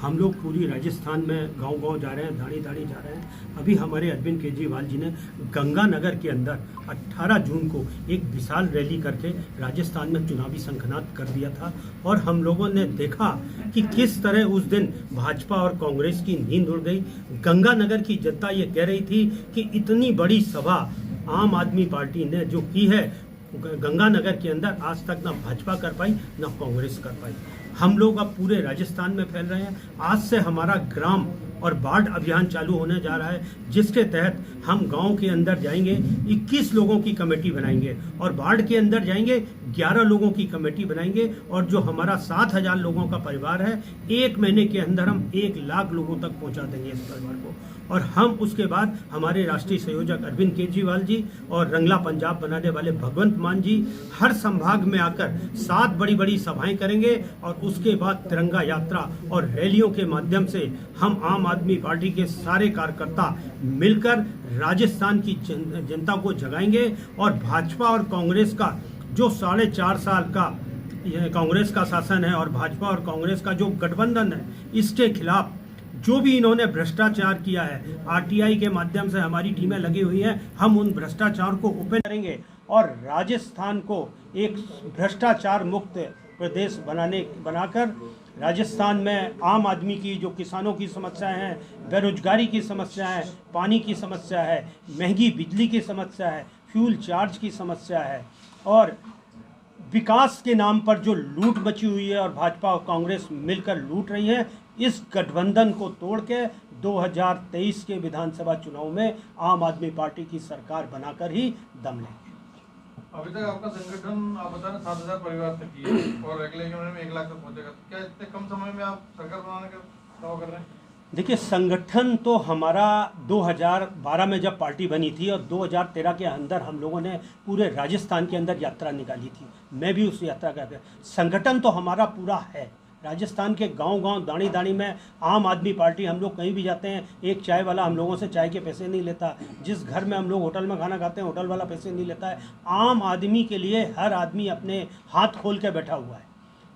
हम लोग पूरी राजस्थान में गांव-गांव जा रहे हैं, दाढ़ी-दाढ़ी जा रहे हैं। अभी हमारे अरविंद केजरीवाल जी ने गंगानगर के अंदर 18 जून को एक विशाल रैली करके राजस्थान में चुनावी शंखनाद कर दिया था और हम लोगों ने देखा कि किस तरह उस दिन भाजपा और कांग्रेस की नींद उड़ गई। गंगानगर की जनता ये कह रही थी कि इतनी बड़ी सभा आम आदमी पार्टी ने जो की है गंगानगर के अंदर, आज तक ना भाजपा कर पाई ना कांग्रेस कर पाई। हम लोग अब पूरे राजस्थान में फैल रहे हैं। आज से हमारा ग्राम और वार्ड अभियान चालू होने जा रहा है, जिसके तहत हम गांव के अंदर जाएंगे, 21 लोगों की कमेटी बनाएंगे और वार्ड के अंदर जाएंगे, 11 लोगों की कमेटी बनाएंगे और जो हमारा 7,000 लोगों का परिवार है, 1 महीने के अंदर हम 1 लाख लोगों तक पहुंचा देंगे इस परिवार को। और हम उसके बाद हमारे राष्ट्रीय संयोजक अरविंद केजरीवाल जी और रंगला पंजाब बनाने वाले भगवंत मान जी हर संभाग में आकर 7 बड़ी बड़ी सभाएं करेंगे और उसके बाद तिरंगा यात्रा और रैलियों के माध्यम से हम आम आदमी पार्टी के सारे कार्यकर्ता मिलकर राजस्थान की जनता को जगाएंगे और भाजपा और कांग्रेस का जो 4.5 साल का कांग्रेस का शासन है और भाजपा और कांग्रेस का जो गठबंधन है, इसके खिलाफ जो भी इन्होंने भ्रष्टाचार किया है, आरटीआई के माध्यम से हमारी टीमें लगी हुई हैं, हम उन भ्रष्टाचार को ओपन करेंगे और राजस्थान को एक भ्रष्टाचार मुक्त प्रदेश बनाकर राजस्थान में आम आदमी की जो किसानों की समस्याएं हैं, बेरोजगारी की समस्या है, पानी की समस्या है, महंगी बिजली की समस्या है, फ्यूल चार्ज की समस्या है और विकास के नाम पर जो लूट मची हुई है और भाजपा और कांग्रेस मिलकर लूट रही है, इस गठबंधन को तोड़ के 2023 के विधानसभा चुनाव में आम आदमी पार्टी की सरकार बनाकर ही दम लेंगे। अभी तक आपका संगठन आप बता रहे 7,000 परिवार तक की है और अगले महीने में 1 लाख तक पहुंचेगा। क्या इतने कम समय में आप सरकार बनाने का दावा कर रहे हैं? देखिए, संगठन तो हमारा 2012 में जब पार्टी बनी थी और 2013 के अंदर हम लोगों ने पूरे राजस्थान के अंदर यात्रा निकाली थी। मैं भी उस यात्रा का संगठन तो हमारा पूरा है। राजस्थान के गांव-गांव, दानी-दानी में आम आदमी पार्टी, हम लोग कहीं भी जाते हैं, एक चाय वाला हम लोगों से चाय के पैसे नहीं लेता। जिस घर में हम लोग होटल में खाना खाते हैं, होटल वाला पैसे नहीं लेता है। आम आदमी के लिए हर आदमी अपने हाथ खोल के बैठा हुआ है।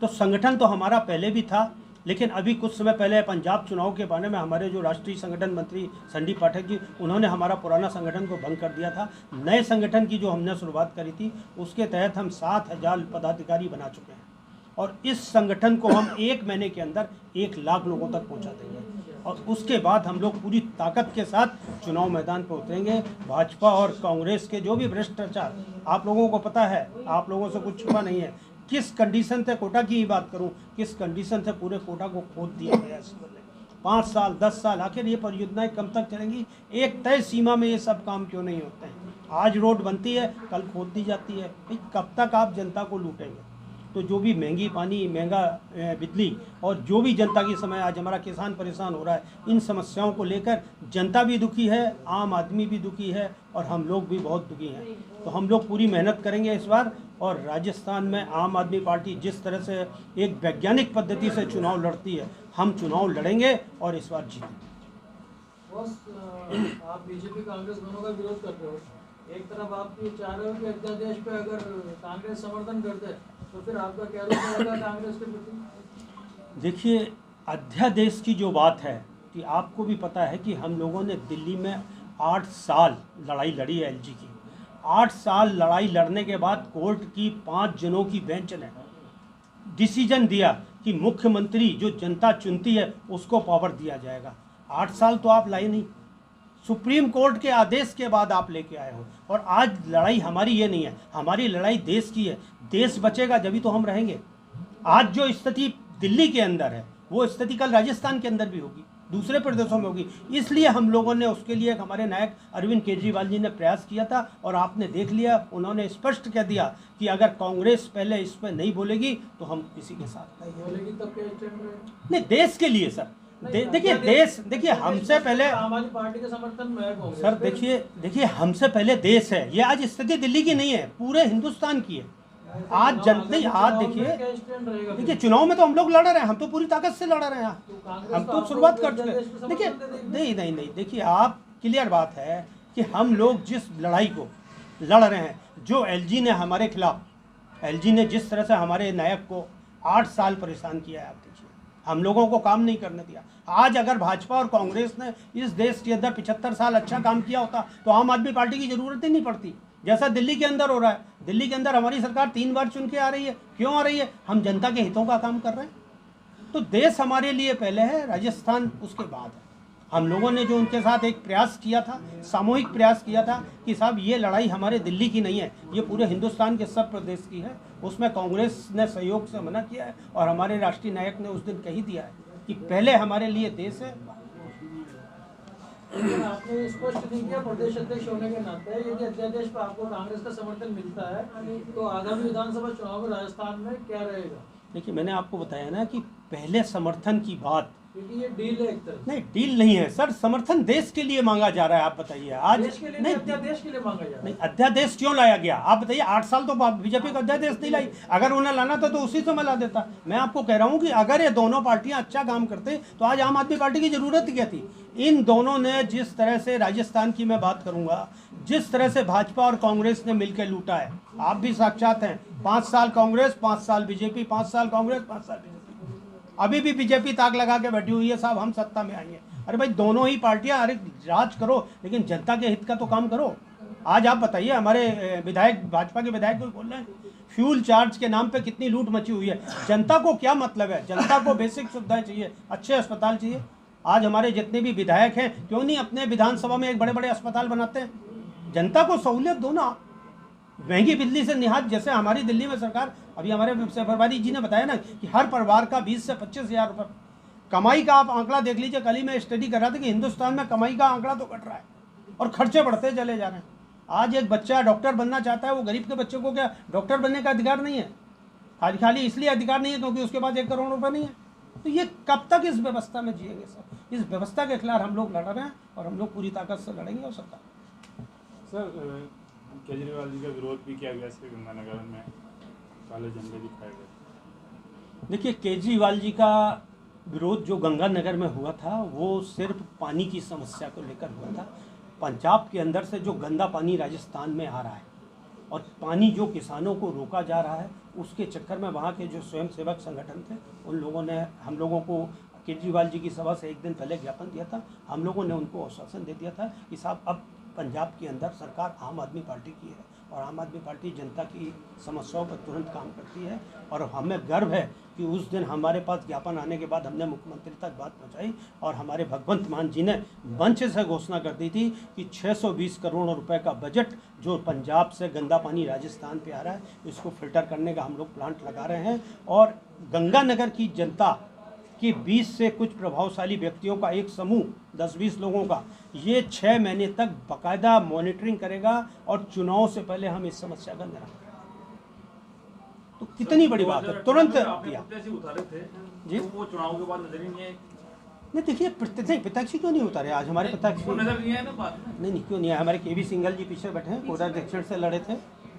तो संगठन तो हमारा पहले भी था, लेकिन अभी कुछ समय पहले पंजाब चुनाव के बारे में हमारे जो राष्ट्रीय संगठन मंत्री संदीप पाठक जी, उन्होंने हमारा पुराना संगठन को भंग कर दिया था। नए संगठन की जो हमने शुरुआत करी थी, उसके तहत हम 7,000 पदाधिकारी बना चुके हैं और इस संगठन को हम 1 महीने के अंदर 1 लाख लोगों तक पहुंचा देंगे और उसके बाद हम लोग पूरी ताकत के साथ चुनाव मैदान पर उतरेंगे। भाजपा और कांग्रेस के जो भी भ्रष्टाचार, आप लोगों को पता है, आप लोगों से कुछ छुपा नहीं है, किस कंडीशन से कोटा की ही बात करूं, किस कंडीशन से पूरे कोटा को खोद दिया गया। 5 साल 10 साल, आखिर ये परियोजनाएं कब तक चलेंगी? एक तय सीमा में ये सब काम क्यों नहीं होते हैं? आज रोड बनती है, कल खोद दी जाती है। भाई, कब तक आप जनता को लूटेंगे? तो जो भी महंगी पानी, महंगा बिजली और जो भी जनता की समय, आज हमारा किसान परेशान हो रहा है, इन समस्याओं को लेकर जनता भी दुखी है, आम आदमी भी दुखी है और हम लोग भी बहुत दुखी हैं। तो हम लोग पूरी मेहनत करेंगे इस बार और राजस्थान में आम आदमी पार्टी जिस तरह से एक वैज्ञानिक पद्धति से चुनाव लड़ती है, हम चुनाव लड़ेंगे और इस बार जीतेंगे। आप बीजेपी कांग्रेस दोनों का विरोध कर रहे हो। एक तरफ आप ये चाह रहे हो कि अध्यादेश पे अगर कांग्रेस समर्थन करते तो फिर आपका क्या रुख रहेगा कांग्रेस के प्रति? देखिए, अध्यादेश की जो बात है कि आपको भी पता है कि हम लोगों ने दिल्ली में 8 साल लड़ाई लड़ी है एलजी की। 8 साल लड़ाई लड़ने के बाद कोर्ट की 5 जनों की बेंच ने डिसीजन दिया कि मुख्यमंत्री जो जनता चुनती है उसको पावर दिया जाएगा। 8 साल तो आप लाई नहीं, सुप्रीम कोर्ट के आदेश के बाद आप लेके आए हो। और आज लड़ाई हमारी ये नहीं है, हमारी लड़ाई देश की है। देश बचेगा जब तो हम रहेंगे। आज जो स्थिति दिल्ली के अंदर है, वो स्थिति कल राजस्थान के अंदर भी होगी, दूसरे प्रदेशों में होगी। इसलिए हम लोगों ने उसके लिए हमारे नायक अरविंद केजरीवाल जी ने प्रयास किया था और आपने देख लिया, उन्होंने स्पष्ट कह दिया कि अगर कांग्रेस पहले इस पर नहीं बोलेगी तो हम किसी के साथ नहीं बोलेगी। तब क्या स्टैंड रहेगा? नहीं, देश के लिए सर। देखिए हमसे पहले आम आदमी पार्टी के समर्थन में सर, देखिए हमसे पहले देश है। ये आज स्थिति दिल्ली की नहीं है, पूरे हिंदुस्तान की है। आज जनता, आज देखिए चुनाव में तो हम लोग लड़ रहे हैं, हम तो पूरी ताकत से लड़ रहे हैं। हम तो शुरुआत कर चुके हैं। देखिए नहीं, देखिए आप, क्लियर बात है कि हम लोग जिस लड़ाई को लड़ रहे हैं, जो एलजी ने हमारे खिलाफ, एलजी ने जिस तरह से हमारे नायक को 8 साल परेशान किया है, आप देखिए हम लोगों को काम नहीं करने दिया। आज अगर भाजपा और कांग्रेस ने इस देश के अंदर 75 साल अच्छा काम किया होता तो आम आदमी पार्टी की जरूरत ही नहीं पड़ती, जैसा दिल्ली के अंदर हो रहा है। दिल्ली के अंदर हमारी सरकार 3 बार चुन के आ रही है, क्यों आ रही है? हम जनता के हितों का काम कर रहे हैं। तो देश हमारे लिए पहले है, राजस्थान उसके बाद है। हम लोगों ने जो उनके साथ एक प्रयास किया था, सामूहिक प्रयास किया था कि साहब ये लड़ाई हमारे दिल्ली की नहीं है, ये पूरे हिंदुस्तान के सब प्रदेश की है, उसमें कांग्रेस ने सहयोग से मना किया है और हमारे राष्ट्रीय नायक ने उस दिन कही दिया है कि पहले हमारे लिए देश है। लेकिन आपने स्पष्ट नहीं किया, प्रदेश अध्यक्ष होने के नाते यदि अध्यादेश पर आपको कांग्रेस का समर्थन मिलता है तो आगामी विधानसभा चुनाव में राजस्थान में क्या रहेगा? देखिए, मैंने आपको बताया ना कि पहले समर्थन की बात, क्योंकि ये डील है एक तरह। नहीं डील नहीं है सर, समर्थन देश के लिए मांगा जा रहा है। आप बताइए आज देश के लिए नहीं, अध्यादेश के लिए मांगा जा रहा है। नहीं, अध्यादेश क्यों लाया गया? आप बताइए, 8 साल तो बीजेपी का अध्यादेश नहीं लाई। अगर उन्हें लाना था तो उसी समय ला देता। मैं आपको कह रहा हूं कि अगर ये दोनों पार्टियां अच्छा काम करते तो आज आम आदमी पार्टी की जरूरत क्या थी? इन दोनों ने जिस तरह से, राजस्थान की मैं बात करूंगा, जिस तरह से भाजपा और कांग्रेस ने मिलकर लूटा है, आप भी साक्षात हैं। 5 साल कांग्रेस, 5 साल बीजेपी, 5 साल कांग्रेस, 5 साल बीजेपी। अभी भी बीजेपी ताक लगा के बैठी हुई है, साहब हम सत्ता में आएंगे। अरे भाई, दोनों ही पार्टियां, अरे राज करो लेकिन जनता के हित का तो काम करो। आज आप बताइए, हमारे विधायक, भाजपा के विधायक कोई बोल रहे हैं फ्यूल चार्ज के नाम पे कितनी लूट मची हुई है। जनता को क्या मतलब है? जनता को बेसिक सुविधाएं चाहिए, अच्छे अस्पताल चाहिए। आज हमारे जितने भी विधायक हैं, क्यों नहीं अपने विधानसभा में एक बड़े बड़े अस्पताल बनाते हैं? जनता को सहूलियत दो ना। महंगी बिजली से निहात, जैसे हमारी दिल्ली में सरकार, अभी हमारे सरबारी जी ने बताया ना कि हर परिवार का 20 से 25 हज़ार रुपये कमाई का आप आंकड़ा देख लीजिए। कल ही मैं स्टडी कर रहा था कि हिंदुस्तान में कमाई का आंकड़ा तो घट रहा है और खर्चे बढ़ते चले जा रहे हैं। आज एक बच्चा डॉक्टर बनना चाहता है, वो गरीब के बच्चे को क्या डॉक्टर बनने का अधिकार नहीं है? खाली इसलिए अधिकार नहीं है क्योंकि उसके पास 1 करोड़ रुपये नहीं है। तो ये कब तक इस व्यवस्था में जिएंगे सर? इस व्यवस्था के खिलाफ हम लोग लड़ रहे हैं और हम लोग पूरी ताकत से लड़ेंगे। और सर, केजरीवाल जी का विरोध भी किया गया इसके गंगानगर में, काले झंडे दिखाए गए। देखिए, केजरीवाल जी का विरोध जो गंगानगर में हुआ था वो सिर्फ पानी की समस्या को लेकर हुआ था। पंजाब के अंदर से जो गंदा पानी राजस्थान में आ रहा है और पानी जो किसानों को रोका जा रहा है, उसके चक्कर में वहाँ के जो स्वयंसेवक संगठन थे, उन लोगों ने हम लोगों को केजरीवाल जी की सभा से एक दिन पहले ज्ञापन दिया था। हम लोगों ने उनको आश्वासन दे दिया था कि साहब, अब पंजाब के अंदर सरकार आम आदमी पार्टी की है और आम आदमी पार्टी जनता की समस्याओं पर तुरंत काम करती है। और हमें गर्व है कि उस दिन हमारे पास ज्ञापन आने के बाद हमने मुख्यमंत्री तक बात पहुंचाई और हमारे भगवंत मान जी ने मंच से घोषणा कर दी थी कि 620 करोड़ रुपए का बजट जो पंजाब से गंदा पानी राजस्थान पे आ रहा है, इसको फिल्टर करने का हम लोग प्लांट लगा रहे हैं। और गंगानगर की जनता कि 20 से कुछ प्रभावशाली व्यक्तियों का एक समूह, 10-20 लोगों का, ये 6 महीने तक बाकायदा मॉनिटरिंग करेगा और चुनाव से पहले हम इस समस्या का निराकरण करेंगे। तो कितनी बड़ी बात है, तुरंत किया उतारे थे जी। तो वो चुनाव के बाद नजर ही नहीं आए। नहीं देखिए, प्रत्याशी क्यों नहीं उतारे? आज हमारे प्रत्याशी नजर नहीं आए ना बाद में। नहीं क्यों नहीं आए? हमारे केवी सिंघल जी पीछे बैठे हैं, कोटा दक्षिण से लड़े थे।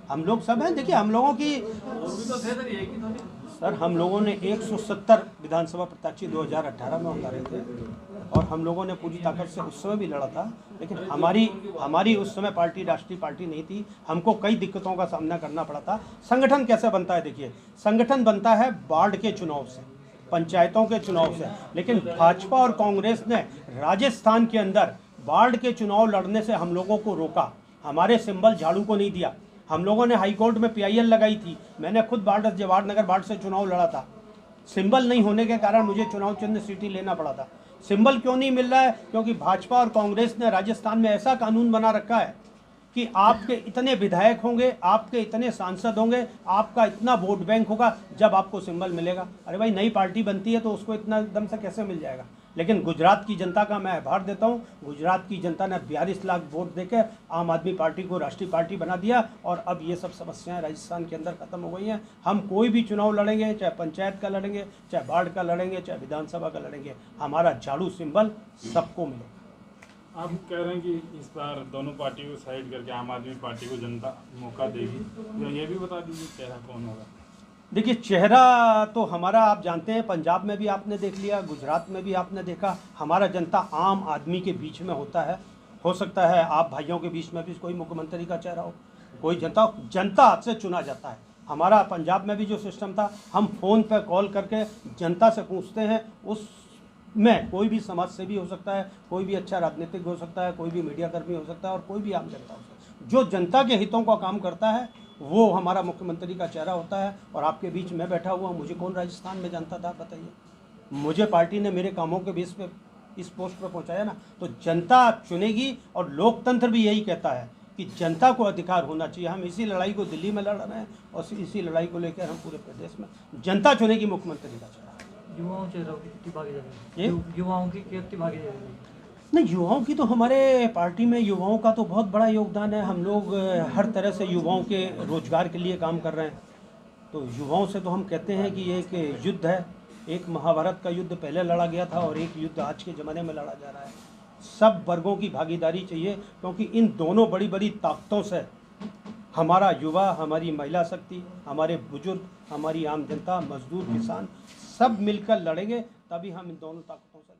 हम लोग सब हैं। देखिए, हम लोगों की और भी तो थे सर, एक ही थोड़ी। सर, हम लोगों ने 170 विधानसभा प्रत्याशी 2018 में उतारे थे और हम लोगों ने पूरी ताकत से उस समय भी लड़ा था। लेकिन हमारी उस समय पार्टी राष्ट्रीय पार्टी नहीं थी, हमको कई दिक्कतों का सामना करना पड़ा था। संगठन कैसे बनता है? देखिए, संगठन बनता है वार्ड के चुनाव से, पंचायतों के चुनाव से। लेकिन भाजपा और कांग्रेस ने राजस्थान के अंदर वार्ड के चुनाव लड़ने से हम लोगों को रोका। हमारे सिंबल झाड़ू को नहीं दिया। हम लोगों ने हाई कोर्ट में PIL लगाई थी। मैंने खुद जवाहरनगर वार्ड से चुनाव लड़ा था। सिंबल नहीं होने के कारण मुझे चुनाव चिन्ह सिटी लेना पड़ा था। सिंबल क्यों नहीं मिल रहा है? क्योंकि भाजपा और कांग्रेस ने राजस्थान में ऐसा कानून बना रखा है कि आपके इतने विधायक होंगे, आपके इतने सांसद होंगे, आपका इतना वोट बैंक होगा जब आपको सिंबल मिलेगा। अरे भाई, नई पार्टी बनती है तो उसको इतना एकदम से कैसे मिल जाएगा? लेकिन गुजरात की जनता का मैं आभार देता हूँ। गुजरात की जनता ने 42 लाख वोट देकर आम आदमी पार्टी को राष्ट्रीय पार्टी बना दिया और अब ये सब समस्याएं राजस्थान के अंदर खत्म हो गई हैं। हम कोई भी चुनाव लड़ेंगे, चाहे पंचायत का लड़ेंगे, चाहे वार्ड का लड़ेंगे, चाहे विधानसभा का लड़ेंगे, हमारा झाड़ू सिंबल सबको मिलेगा। आप कह रहे हैं कि इस बार दोनों पार्टी को साइड करके आम आदमी पार्टी को जनता मौका देगी, तो ये भी बता दीजिए चेहरा कौन होगा? देखिए, चेहरा तो हमारा आप जानते हैं, पंजाब में भी आपने देख लिया, गुजरात में भी आपने देखा। हमारा जनता आम आदमी के बीच में होता है। हो सकता है आप भाइयों के बीच में भी कोई मुख्यमंत्री का चेहरा हो, कोई जनता से चुना जाता है। हमारा पंजाब में भी जो सिस्टम था, हम फ़ोन पर कॉल करके जनता से पूछते हैं, उसमें कोई भी समाज सेवी हो सकता है, कोई भी अच्छा राजनीतिक हो सकता है, कोई भी मीडिया कर्मी हो सकता है और कोई भी आम जनता हो सकता है। जो जनता के हितों का काम करता है वो हमारा मुख्यमंत्री का चेहरा होता है। और आपके बीच में बैठा हुआ, मुझे कौन राजस्थान में जानता था, बताइए। मुझे पार्टी ने मेरे कामों के बेस पे इस पोस्ट पर पहुंचाया ना। तो जनता चुनेगी और लोकतंत्र भी यही कहता है कि जनता को अधिकार होना चाहिए। हम इसी लड़ाई को दिल्ली में लड़ रहे हैं और इसी लड़ाई को लेकर हम पूरे प्रदेश में, जनता चुनेगी मुख्यमंत्री का चेहरा। युवाओं से कितनी भागीदारी, ये? युवाओं की कितनी भागीदारी? नहीं, युवाओं की तो हमारे पार्टी में युवाओं का तो बहुत बड़ा योगदान है। हम लोग हर तरह से युवाओं के रोजगार के लिए काम कर रहे हैं। तो युवाओं से तो हम कहते हैं कि ये एक युद्ध है, एक महाभारत का युद्ध पहले लड़ा गया था और एक युद्ध आज के ज़माने में लड़ा जा रहा है। सब वर्गों की भागीदारी चाहिए, क्योंकि इन दोनों बड़ी बड़ी ताकतों से हमारा युवा, हमारी महिला शक्ति, हमारे बुजुर्ग, हमारी आम जनता, मजदूर, किसान सब मिलकर लड़ेंगे, तभी हम इन दोनों ताकतों से